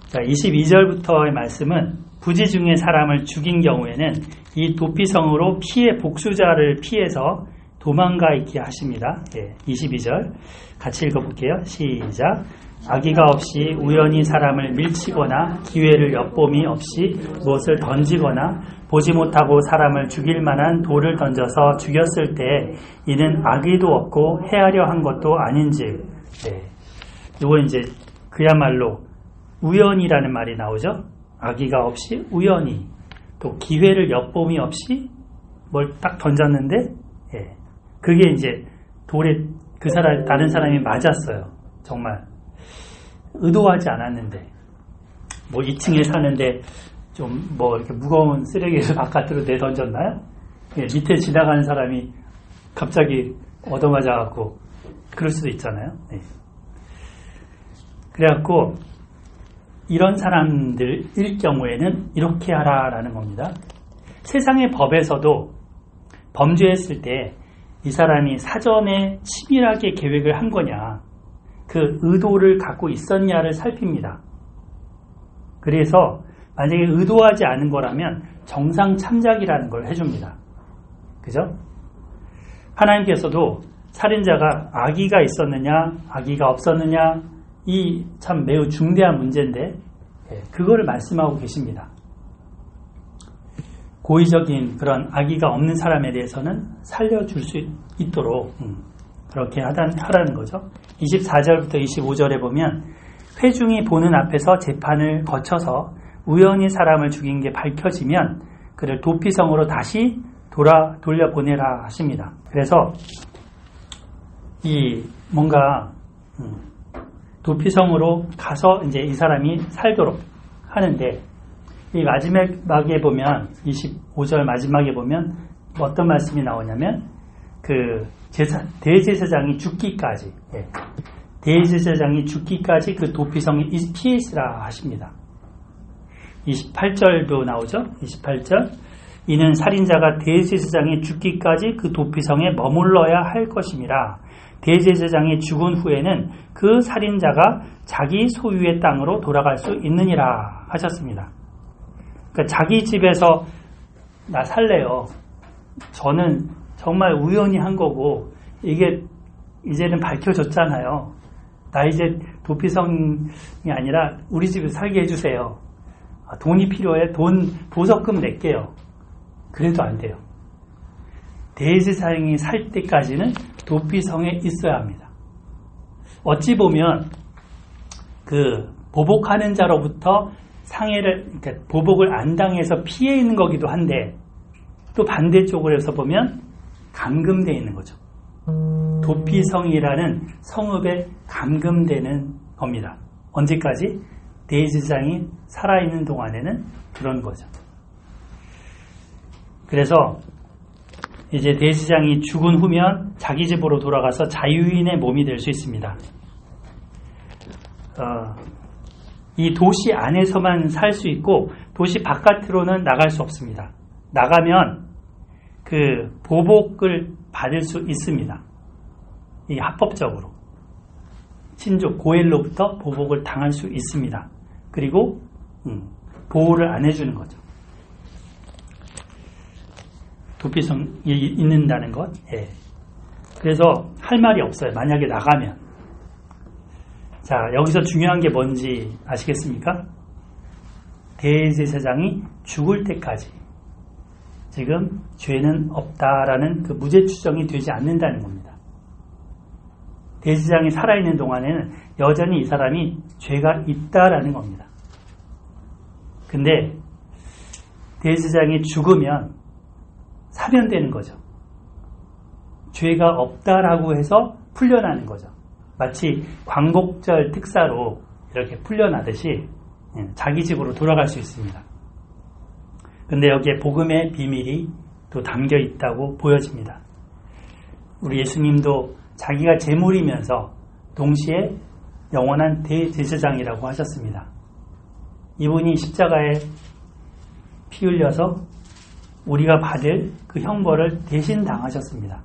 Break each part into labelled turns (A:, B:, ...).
A: 자, 22절부터의 말씀은 부지 중에 사람을 죽인 경우에는 이 도피성으로 복수자를 피해서 도망가 있게 하십니다. 22절 같이 읽어볼게요. 시작. 악의가 없이 우연히 사람을 밀치거나 기회를 엿봄이 없이 무엇을 던지거나 보지 못하고 사람을 죽일 만한 돌을 던져서 죽였을 때 이는 악의도 없고 해하려 한 것도 아닌즉. 이거 이제 그야말로 우연이라는 말이 나오죠. 악의가 없이 우연히, 또 기회를 엿봄이 없이 뭘 딱 던졌는데 그게 이제 돌에 다른 사람이 맞았어요. 정말 의도하지 않았는데, 뭐 2층에 사는데 좀 뭐 이렇게 무거운 쓰레기를 바깥으로 내던졌나요? 밑에 지나가는 사람이 갑자기 얻어맞아갖고 그럴 수도 있잖아요. 그래갖고 이런 사람들일 경우에는 이렇게 하라라는 겁니다. 세상의 법에서도 범죄했을 때 이 사람이 사전에 치밀하게 계획을 한 거냐, 그 의도를 갖고 있었냐를 살핍니다. 그래서 만약에 의도하지 않은 거라면 정상 참작이라는 걸 해줍니다. 그죠? 하나님께서도 살인자가 악의가 있었느냐 악의가 없었느냐, 이 참 매우 중대한 문제인데 그거를 말씀하고 계십니다. 고의적인 그런 악의가 없는 사람에 대해서는 살려줄 수 있도록 그렇게 하라는 거죠. 24절부터 25절에 보면 회중이 보는 앞에서 재판을 거쳐서 우연히 사람을 죽인 게 밝혀지면 그를 도피성으로 다시 돌려보내라 하십니다. 그래서 뭔가 도피성으로 가서 이제 이 사람이 살도록 하는데, 이 마지막에 보면 25절 마지막에 보면 어떤 말씀이 나오냐면 대제사장이 죽기까지 대제사장이 죽기까지 그 도피성에 피해 있으라 하십니다. 28절도 나오죠. 28절 이는 살인자가 대제사장이 죽기까지 그 도피성에 머물러야 할 것임이라. 대제사장이 죽은 후에는 그 살인자가 자기 소유의 땅으로 돌아갈 수 있느니라 하셨습니다. 그러니까 자기 집에서 나 살래요. 저는 정말 우연히 한 거고 이게 이제는 밝혀졌잖아요. 나 이제 도피성이 아니라 우리 집에 살게 해주세요. 돈이 필요해. 보석금 낼게요. 그래도 안 돼요. 대제사장이 살 때까지는 도피성에 있어야 합니다. 어찌 보면 보복하는 자로부터 그러니까 보복을 안 당해서 피해 있는 거기도 한데, 또 반대쪽으로 해서 보면 감금되어 있는 거죠. 도피성이라는 성읍에 감금되는 겁니다. 언제까지? 대제사장이 살아있는 동안에는 그런 거죠. 그래서 이제 대제사장이 죽은 후면 자기 집으로 돌아가서 자유인의 몸이 될 수 있습니다. 이 도시 안에서만 살 수 있고 도시 바깥으로는 나갈 수 없습니다. 나가면 보복을 받을 수 있습니다. 이 합법적으로 친족 고엘로부터 보복을 당할 수 있습니다. 그리고 보호를 안 해주는 거죠. 도피성이 있는다는 것. 그래서 할 말이 없어요. 만약에 나가면. 자, 여기서 중요한 게 뭔지 아시겠습니까? 대제사장이 죽을 때까지 지금 죄는 없다라는 그 무죄 추정이 되지 않는다는 겁니다. 대제사장이 살아있는 동안에는 여전히 이 사람이 죄가 있다라는 겁니다. 근데 대제사장이 죽으면 사면되는 거죠. 죄가 없다라고 해서 풀려나는 거죠. 마치 광복절 특사로 이렇게 풀려나듯이 자기 집으로 돌아갈 수 있습니다. 근데 여기에 복음의 비밀이 또 담겨 있다고 보여집니다. 우리 예수님도 자기가 제물이면서 동시에 영원한 대제사장이라고 하셨습니다. 이분이 십자가에 피 흘려서 우리가 받을 그 형벌을 대신 당하셨습니다.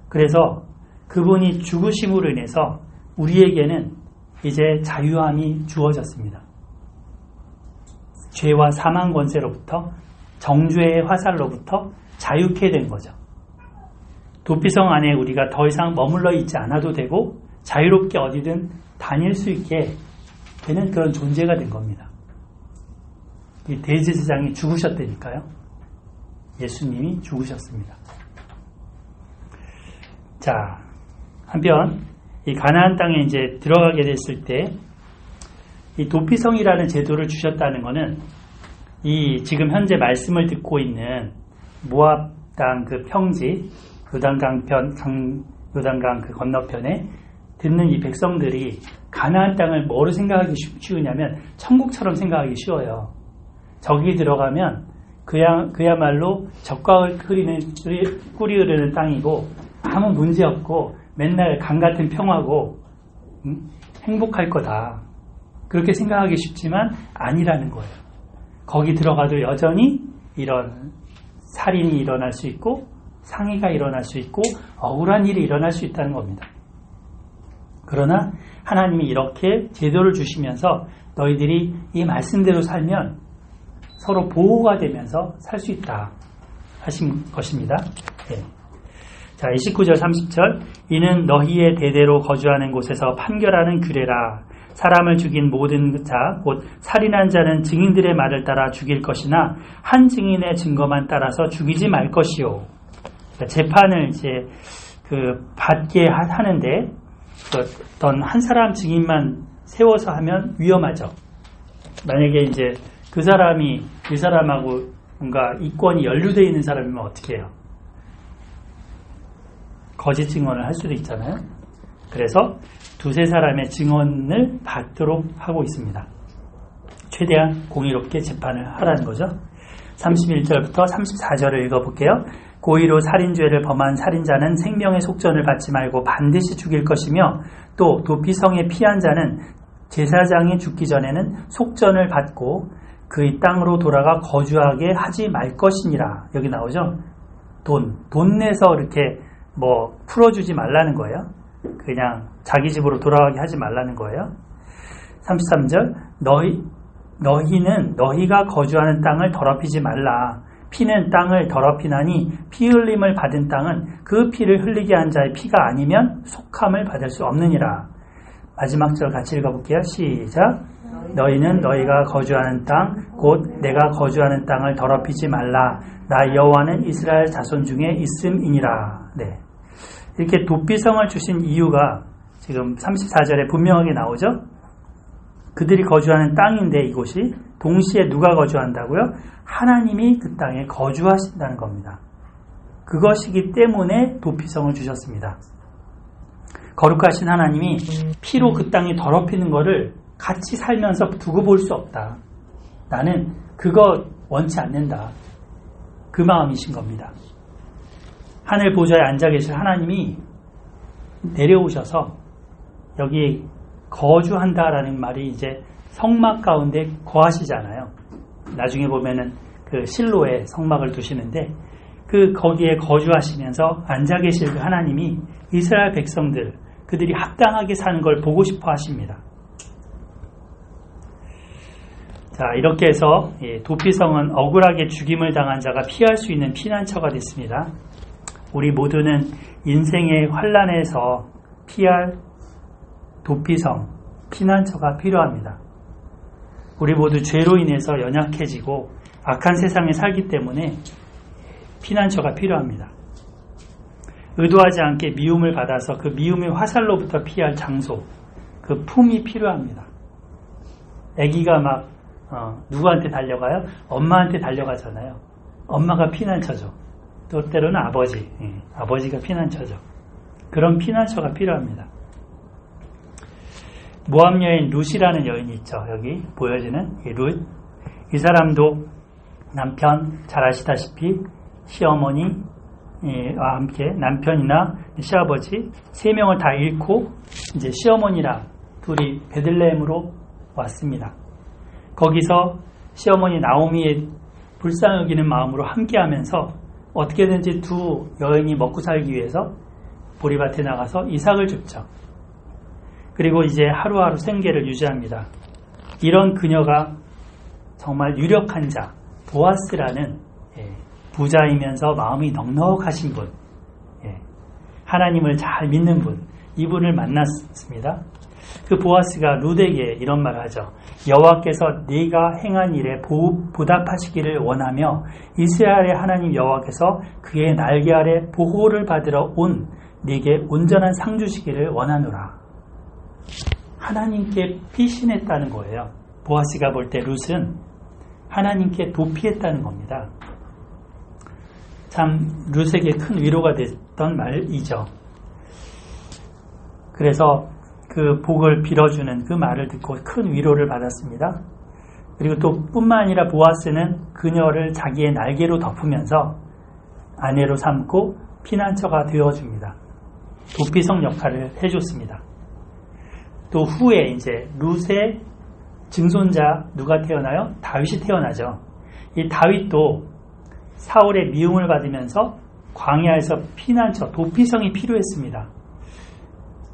A: 그래서 그분이 죽으심으로 인해서 우리에게는 이제 자유함이 주어졌습니다. 죄와 사망 권세로부터 정죄의 화살로부터 자유케 된 거죠. 도피성 안에 우리가 더 이상 머물러 있지 않아도 되고 자유롭게 어디든 다닐 수 있게 되는 그런 존재가 된 겁니다. 이 대제사장이 죽으셨다니까요. 예수님이 죽으셨습니다. 자, 한편 이 가나안 땅에 이제 들어가게 됐을 때 이 도피성이라는 제도를 주셨다는 것은 이 지금 현재 말씀을 듣고 있는 모압 땅 그 평지 요단강 그 건너편에 듣는 이 백성들이 가나안 땅을 뭐로 생각하기 쉬우냐면 천국처럼 생각하기 쉬워요. 저기 들어가면 그야말로 젖과 꿀이 흐르는 땅이고 아무 문제 없고 맨날 강 같은 평화고 행복할 거다. 그렇게 생각하기 쉽지만 아니라는 거예요. 거기 들어가도 여전히 이런 살인이 일어날 수 있고 상해가 일어날 수 있고 억울한 일이 일어날 수 있다는 겁니다. 그러나 하나님이 이렇게 제도를 주시면서 너희들이 이 말씀대로 살면 서로 보호가 되면서 살 수 있다 하신 것입니다. 네. 자, 29절 30절 이는 너희의 대대로 거주하는 곳에서 판결하는 규례라. 사람을 죽인 모든 자 곧 살인한 자는 증인들의 말을 따라 죽일 것이나 한 증인의 증거만 따라서 죽이지 말 것이요. 그러니까 재판을 이제 받게 하는데 어떤 한 사람 증인만 세워서 하면 위험하죠. 만약에 이제 그 사람하고 뭔가 이권이 연루되어 있는 사람이면 어떻게 해요? 거짓 증언을 할 수도 있잖아요. 그래서 두세 사람의 증언을 받도록 하고 있습니다. 최대한 공의롭게 재판을 하라는 거죠. 31절부터 34절을 읽어볼게요. 고의로 살인죄를 범한 살인자는 생명의 속전을 받지 말고 반드시 죽일 것이며 또 도피성에 피한 자는 제사장이 죽기 전에는 속전을 받고 그의 땅으로 돌아가 거주하게 하지 말 것이니라. 여기 나오죠. 돈 내서 이렇게 풀어주지 말라는 거예요. 그냥 자기 집으로 돌아가게 하지 말라는 거예요. 33절 너희는 너희가 거주하는 땅을 더럽히지 말라. 피는 땅을 더럽히나니 피 흘림을 받은 땅은 그 피를 흘리게 한 자의 피가 아니면 속함을 받을 수 없느니라. 마지막 절 같이 읽어볼게요. 시작. 너희는 너희가 거주하는 땅 곧 내가 거주하는 땅을 더럽히지 말라. 나 여호와는 이스라엘 자손 중에 있음이니라. 네. 이렇게 도피성을 주신 이유가 지금 34절에 분명하게 나오죠. 그들이 거주하는 땅인데 이곳이 동시에 누가 거주한다고요? 하나님이 그 땅에 거주하신다는 겁니다. 그것이기 때문에 도피성을 주셨습니다. 거룩하신 하나님이 피로 그 땅이 더럽히는 것을 같이 살면서 두고 볼 수 없다. 나는 그거 원치 않는다. 그 마음이신 겁니다. 하늘 보좌에 앉아 계실 하나님이 내려오셔서 여기 거주한다라는 말이 이제 성막 가운데 거하시잖아요. 나중에 보면은 그 실로에 성막을 두시는데 거기에 거주하시면서 앉아 계실 그 하나님이 이스라엘 백성들 그들이 합당하게 사는 걸 보고 싶어 하십니다. 자, 이렇게 해서 도피성은 억울하게 죽임을 당한 자가 피할 수 있는 피난처가 됐습니다. 우리 모두는 인생의 환난에서 피할 도피성, 피난처가 필요합니다. 우리 모두 죄로 인해서 연약해지고 악한 세상에 살기 때문에 피난처가 필요합니다. 의도하지 않게 미움을 받아서 그 미움의 화살로부터 피할 장소, 그 품이 필요합니다. 아기가 막 누구한테 달려가요? 엄마한테 달려가잖아요. 엄마가 피난처죠. 또 때로는 아버지, 아버지가 피난처죠. 그런 피난처가 필요합니다. 모압 여인 룻이라는 여인이 있죠. 여기 보여지는 이 룻. 이 사람도 남편 잘 아시다시피 시어머니와 함께 남편이나 시아버지 3명을 다 잃고 이제 시어머니랑 둘이 베들레헴으로 왔습니다. 거기서 시어머니 나오미의 불쌍히 여기는 마음으로 함께하면서 어떻게든지 두 여인이 먹고 살기 위해서 보리밭에 나가서 이삭을 줍죠. 그리고 이제 하루하루 생계를 유지합니다. 이런 그녀가 정말 유력한 자, 보아스라는 부자이면서 마음이 넉넉하신 분, 하나님을 잘 믿는 분, 이분을 만났습니다. 그 보아스가 룻에게 이런 말을 하죠. 여호와께서 네가 행한 일에 보답하시기를 원하며 이스라엘의 하나님 여호와께서 그의 날개 아래 보호를 받으러 온 네게 온전한 상 주시기를 원하노라. 하나님께 피신했다는 거예요. 보아스가 볼 때 룻은 하나님께 도피했다는 겁니다. 참 룻에게 큰 위로가 됐던 말이죠. 그래서 그 복을 빌어주는 그 말을 듣고 큰 위로를 받았습니다. 그리고 또 뿐만 아니라 보아스는 그녀를 자기의 날개로 덮으면서 아내로 삼고 피난처가 되어줍니다. 도피성 역할을 해줬습니다. 또 후에 이제 룻의 증손자 누가 태어나요? 다윗이 태어나죠. 이 다윗도 사울의 미움을 받으면서 광야에서 피난처, 도피성이 필요했습니다.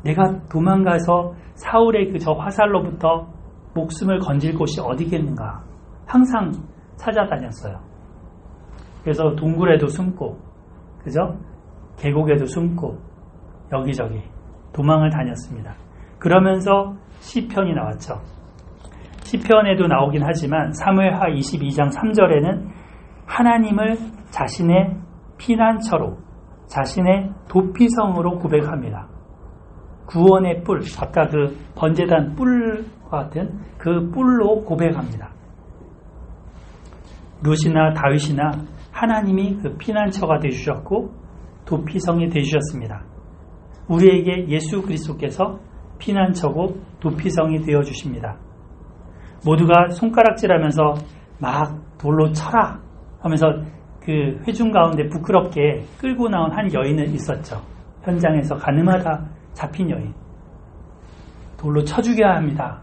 A: 내가 도망가서 사울의 그 저 화살로부터 목숨을 건질 곳이 어디겠는가 항상 찾아다녔어요. 그래서 동굴에도 숨고, 그죠? 계곡에도 숨고 여기저기 도망을 다녔습니다. 그러면서 시편이 나왔죠. 시편에도 나오긴 하지만 사무엘하 22장 3절에는 하나님을 자신의 피난처로, 자신의 도피성으로 고백합니다. 구원의 뿔, 아까 그 번제단 뿔과 같은 그 뿔로 고백합니다. 룻이나 다윗이나 하나님이 그 피난처가 되주셨고 도피성이 되주셨습니다. 우리에게 예수 그리스도께서 피난처고 도피성이 되어주십니다. 모두가 손가락질하면서 막 돌로 쳐라 하면서 그 회중 가운데 부끄럽게 끌고 나온 한 여인은 있었죠. 현장에서 가늠하다 잡힌 여인. 돌로 쳐 죽여야 합니다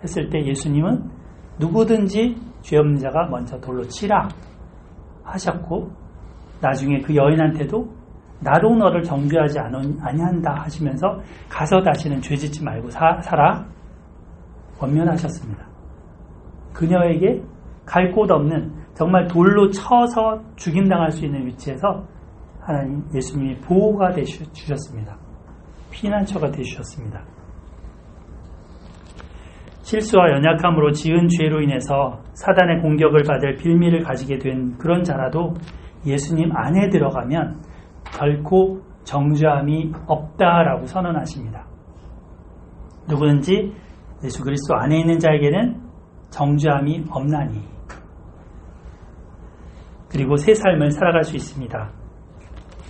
A: 했을 때 예수님은 누구든지 죄 없는 자가 먼저 돌로 치라 하셨고, 나중에 그 여인한테도 나도 너를 정죄하지 아니한다 하시면서 가서 다시는 죄 짓지 말고 살아 권면하셨습니다. 그녀에게 갈 곳 없는, 정말 돌로 쳐서 죽임당할 수 있는 위치에서 하나님 예수님이 보호가 되주셨습니다. 피난처가 되주셨습니다. 실수와 연약함으로 지은 죄로 인해서 사단의 공격을 받을 빌미를 가지게 된 그런 자라도 예수님 안에 들어가면 결코 정죄함이 없다라고 선언하십니다. 누구든지 예수 그리스도 안에 있는 자에게는 정죄함이 없나니, 그리고 새 삶을 살아갈 수 있습니다.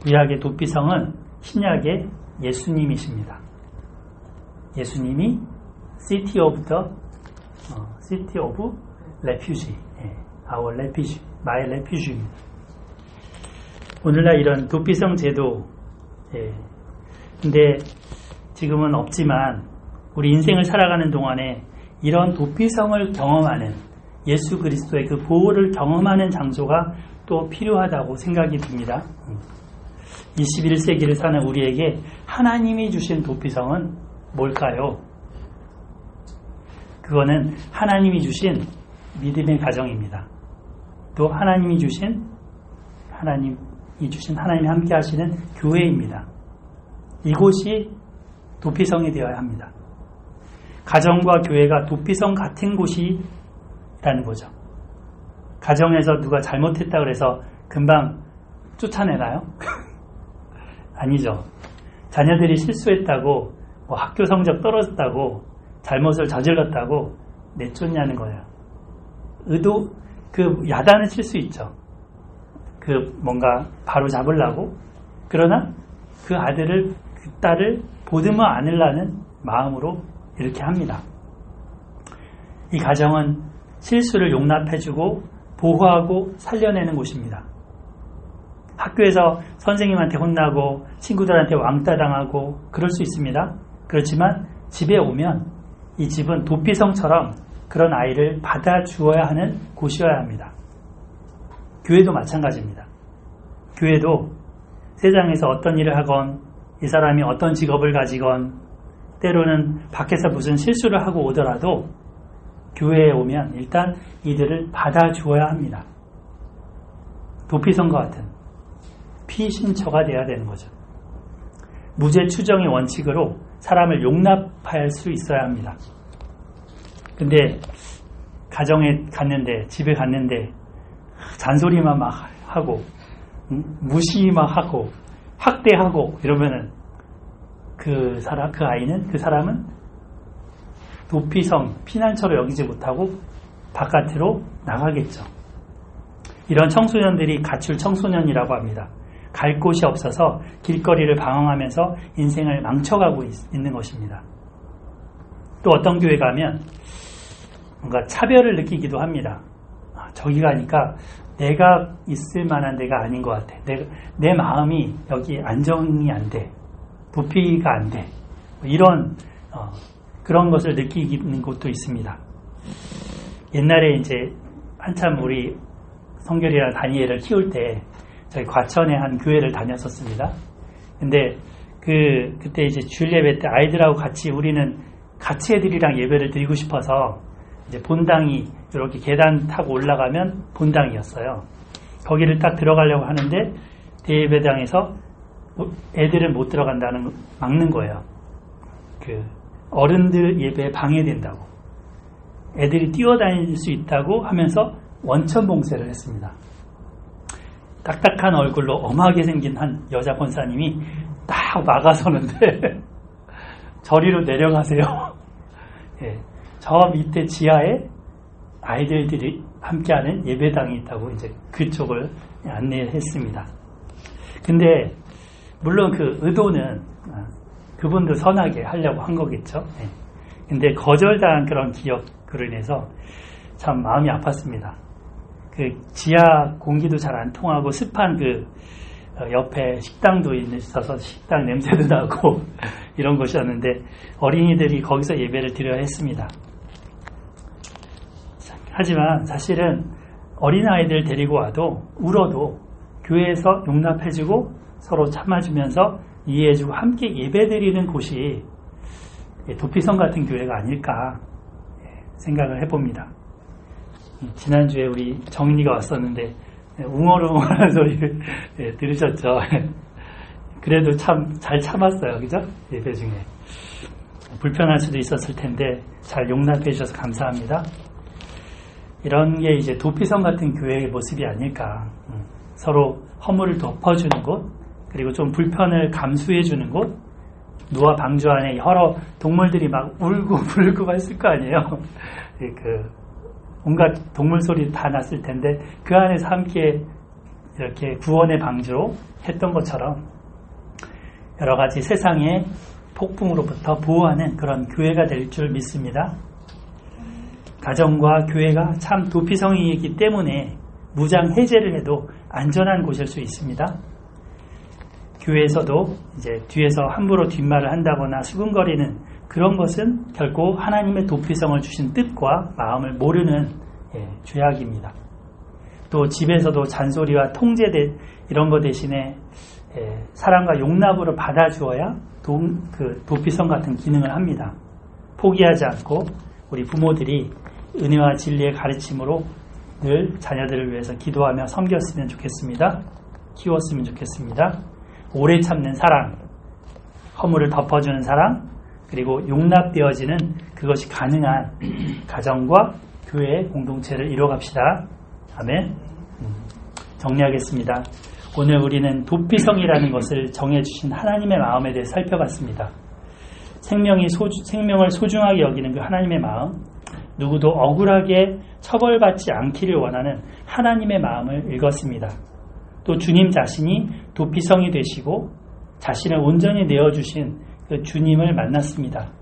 A: 구약의 도피성은 신약의 예수님이십니다. 예수님이 City of Refuge, our refuge, my refuge입니다. 오늘날 이런 도피성 제도, 근데 지금은 없지만 우리 인생을 살아가는 동안에 이런 도피성을 경험하는, 예수 그리스도의 그 보호를 경험하는 장소가 또 필요하다고 생각이 듭니다. 21세기를 사는 우리에게 하나님이 주신 도피성은 뭘까요? 그거는 하나님이 주신 믿음의 가정입니다. 또 하나님이 하나님이 함께 하시는 교회입니다. 이곳이 도피성이 되어야 합니다. 가정과 교회가 도피성 같은 곳이라는 거죠. 가정에서 누가 잘못했다 그래서 금방 쫓아내나요? 아니죠. 자녀들이 실수했다고, 학교 성적 떨어졌다고, 잘못을 저질렀다고 내쫓냐는 거예요. 야단을 칠 수 있죠. 뭔가 바로 잡으려고. 그러나 그 아들을, 그 딸을 보듬어 안으려는 마음으로 이렇게 합니다. 이 가정은 실수를 용납해주고 보호하고 살려내는 곳입니다. 학교에서 선생님한테 혼나고 친구들한테 왕따 당하고 그럴 수 있습니다. 그렇지만 집에 오면 이 집은 도피성처럼 그런 아이를 받아주어야 하는 곳이어야 합니다. 교회도 마찬가지입니다. 교회도 세상에서 어떤 일을 하건, 이 사람이 어떤 직업을 가지건, 때로는 밖에서 무슨 실수를 하고 오더라도 교회에 오면 일단 이들을 받아주어야 합니다. 도피성과 같은 피신처가 돼야 되는 거죠. 무죄 추정의 원칙으로 사람을 용납할 수 있어야 합니다. 근데 가정에 갔는데, 집에 갔는데 잔소리만 막 하고 무시 막 하고 학대하고 이러면은 그 사람은 도피성, 피난처로 여기지 못하고 바깥으로 나가겠죠. 이런 청소년들이 가출 청소년이라고 합니다. 갈 곳이 없어서 길거리를 방황하면서 인생을 망쳐가고 있는 것입니다. 또 어떤 교회 가면 뭔가 차별을 느끼기도 합니다. 저기 가니까 내가 있을 만한 데가 아닌 것 같아. 내 마음이 여기 안정이 안 돼. 도피가 안 돼. 이런 그런 것을 느끼는 곳도 있습니다. 옛날에 이제 한참 우리 성결이랑 다니엘을 키울 때 저희 과천에 한 교회를 다녔었습니다. 근데 그때 이제 주일 예배 때 아이들하고 우리는 같이 애들이랑 예배를 드리고 싶어서 이제 본당이 이렇게 계단 타고 올라가면 본당이었어요. 거기를 딱 들어가려고 하는데 대예배당에서 애들은 못 들어간다는 막는 거예요. 어른들 예배에 방해된다고. 애들이 뛰어다닐 수 있다고 하면서 원천봉쇄를 했습니다. 딱딱한 얼굴로 엄하게 생긴 한 여자 권사님이 딱 막아서는데 저리로 내려가세요. 예, 저 밑에 지하에 아이들이 함께하는 예배당이 있다고 이제 그쪽을 안내했습니다. 근데 물론 그 의도는 그분도 선하게 하려고 한 거겠죠. 예. 근데 거절당한 그런 기억으로 인해서 참 마음이 아팠습니다. 그 지하 공기도 잘 안 통하고 습한 옆에 식당도 있어서 식당 냄새도 나고 이런 곳이었는데 어린이들이 거기서 예배를 드려야 했습니다. 하지만 사실은 어린아이들 데리고 와도 울어도 교회에서 용납해주고 서로 참아주면서 이해해주고 함께 예배드리는 곳이 도피성 같은 교회가 아닐까 생각을 해봅니다. 지난주에 우리 정인이가 왔었는데 웅얼웅얼한 소리를 들으셨죠? 그래도 참 잘 참았어요. 그죠? 예배 중에. 불편할 수도 있었을 텐데 잘 용납해 주셔서 감사합니다. 이런 게 이제 도피성 같은 교회의 모습이 아닐까. 서로 허물을 덮어주는 곳, 그리고 좀 불편을 감수해 주는 곳, 노아 방주 안에 여러 동물들이 막 울고 불고 했을 거 아니에요. 온갖 동물 소리 다 났을 텐데 그 안에서 함께 이렇게 구원의 방주로 했던 것처럼 여러 가지 세상의 폭풍으로부터 보호하는 그런 교회가 될 줄 믿습니다. 가정과 교회가 참 도피성이기 때문에 무장 해제를 해도 안전한 곳일 수 있습니다. 교회에서도 이제 뒤에서 함부로 뒷말을 한다거나 수근거리는 그런 것은 결코 하나님의 도피성을 주신 뜻과 마음을 모르는 죄악입니다. 또 집에서도 잔소리와 통제 이런 것 대신에 사랑과 용납으로 받아주어야 도피성 같은 기능을 합니다. 포기하지 않고 우리 부모들이 은혜와 진리의 가르침으로 늘 자녀들을 위해서 기도하며 섬겼으면 좋겠습니다. 키웠으면 좋겠습니다. 오래 참는 사랑, 허물을 덮어주는 사랑, 그리고 용납되어지는 그것이 가능한 가정과 교회의 공동체를 이뤄갑시다. 아멘. 정리하겠습니다. 오늘 우리는 도피성이라는 것을 정해주신 하나님의 마음에 대해 살펴봤습니다. 생명을 소중하게 여기는 그 하나님의 마음, 누구도 억울하게 처벌받지 않기를 원하는 하나님의 마음을 읽었습니다. 또 주님 자신이 도피성이 되시고 자신을 온전히 내어주신 그 주님을 만났습니다.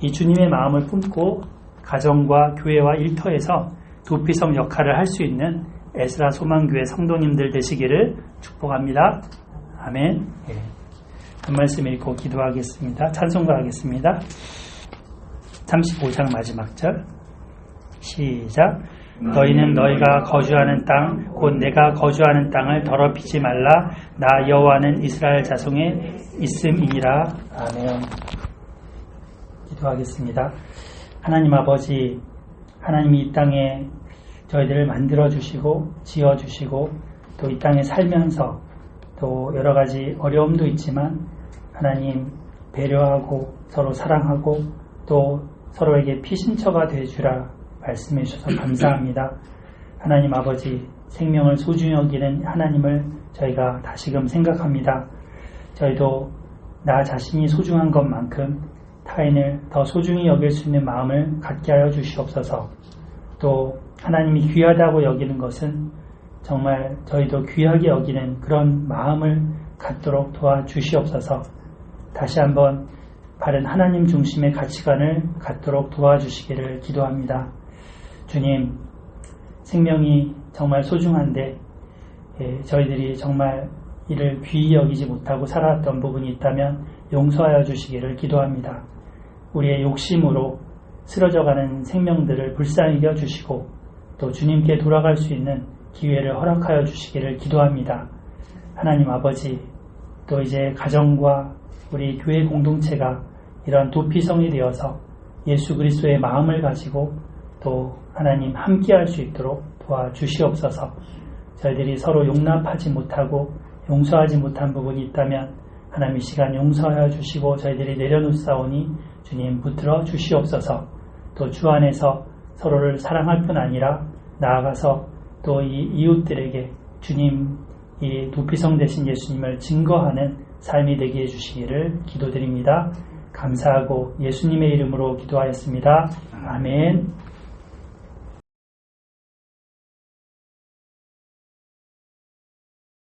A: 이 주님의 마음을 품고 가정과 교회와 일터에서 도피성 역할을 할 수 있는 에스라 소망교회 성도님들 되시기를 축복합니다. 아멘. 한 말씀 읽고 기도하겠습니다. 찬송가 하겠습니다. 35장 마지막 절 시작. 너희는 너희가 거주하는 땅 곧 내가 거주하는 땅을 더럽히지 말라. 나 여호와는 이스라엘 자손에 있음이니라. 아멘. 기도하겠습니다. 하나님 아버지, 하나님이 이 땅에 저희들을 만들어주시고 지어주시고 또 이 땅에 살면서 또 여러 가지 어려움도 있지만 하나님 배려하고 서로 사랑하고 또 서로에게 피신처가 되주라 말씀해 주셔서 감사합니다. 하나님 아버지, 생명을 소중히 여기는 하나님을 저희가 다시금 생각합니다. 저희도 나 자신이 소중한 것만큼 타인을 더 소중히 여길 수 있는 마음을 갖게 하여 주시옵소서. 또 하나님이 귀하다고 여기는 것은 정말 저희도 귀하게 여기는 그런 마음을 갖도록 도와주시옵소서. 다시 한번 바른 하나님 중심의 가치관을 갖도록 도와주시기를 기도합니다. 주님, 생명이 정말 소중한데 저희들이 정말 이를 귀히 여기지 못하고 살아왔던 부분이 있다면 용서하여 주시기를 기도합니다. 우리의 욕심으로 쓰러져가는 생명들을 불쌍히 여주시고 또 주님께 돌아갈 수 있는 기회를 허락하여 주시기를 기도합니다. 하나님 아버지, 또 이제 가정과 우리 교회 공동체가 이런 도피성이 되어서 예수 그리스도의 마음을 가지고 또 하나님 함께할 수 있도록 도와주시옵소서. 저희들이 서로 용납하지 못하고 용서하지 못한 부분이 있다면 하나님 이 시간 용서하여 주시고 저희들이 내려놓사오니 주님 붙들어 주시옵소서. 또 주 안에서 서로를 사랑할 뿐 아니라 나아가서 또 이 이웃들에게 주님, 이 도피성 되신 예수님을 증거하는 삶이 되게 해주시기를 기도드립니다. 감사하고 예수님의 이름으로 기도하였습니다. 아멘.